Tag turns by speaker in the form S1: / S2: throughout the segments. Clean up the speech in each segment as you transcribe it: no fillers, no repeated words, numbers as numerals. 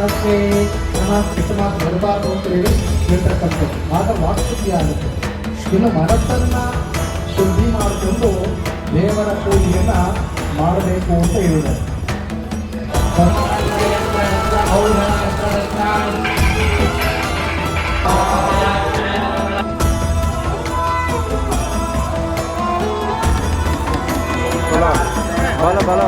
S1: ನಮಸ್ತೆ ನಮ್ಮ ದರ್ಬಾರ್ ಹೇಳ್ತಕ್ಕಂಥ ಆಗ ವಾಸ್ತುತಿ ಆಗುತ್ತೆ. ಇನ್ನು ಮನಸ್ಸನ್ನ ಶುದ್ಧಿ ಮಾಡಿಕೊಂಡು ದೇವರ ಪೂಜೆಯನ್ನ ಮಾಡಬೇಕು ಅಂತ ಹೇಳಿದ್ದಾರೆ.
S2: ಬಲ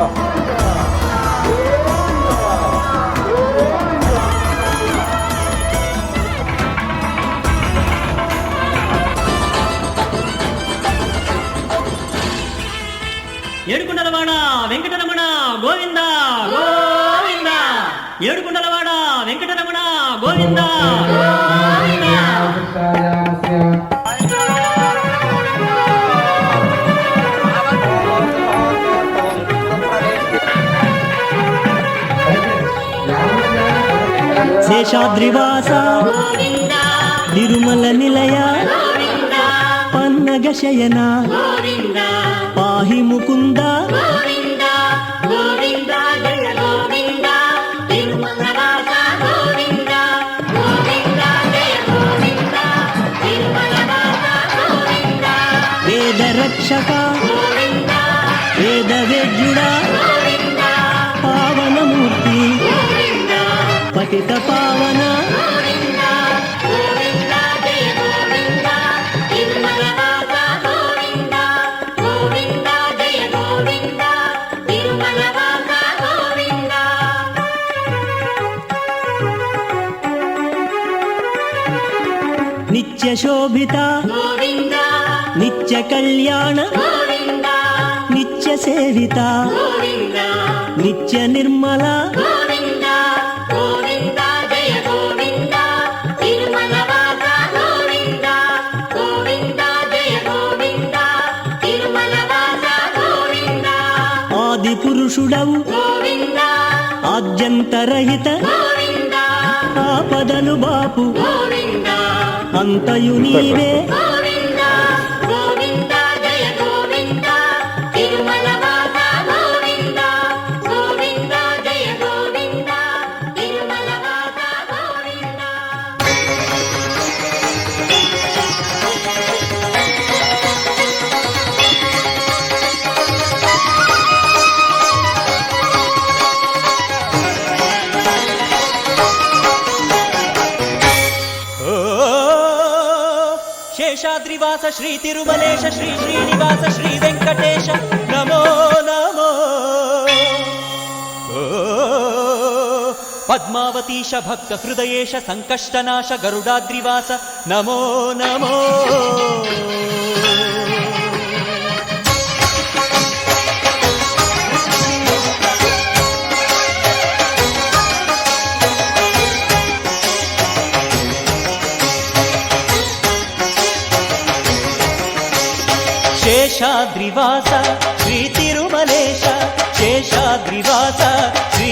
S3: ఏడుకొండలవాడ వెంకటరమణ గోవింద గోవింద. ఏడుకొండలవాడ వెంకటరమణ గోవింద గోవింద. శేషాద్రివాస తిరుమల నిలయ పన్నగ శయన పాహి ముకుంద వేద రక్షక వేద వేద్యుడా పావనమూర్తి పతిత పావన నిత్య శోభిత నిత్య కళ్యాణ నిత్య సేవిత నిత్య నిర్మల ఆది పురుషుడవు ఆద్యంతరహిత ఆపదలు బాపు అంతయు నీవే శేషాద్రివాస శ్రీ తిరుమలేశ శ్రీ శ్రీనివాస శ్రీ వెంకటేశ నమో నమో. పద్మావతీశ భక్త హృదయేశ సంకష్టనాశ గరుడాద్రివాస నమో నమో. శేషాద్రివాస శ్రీ తిరుమలేశ శేషాద్రివాస శ్రీ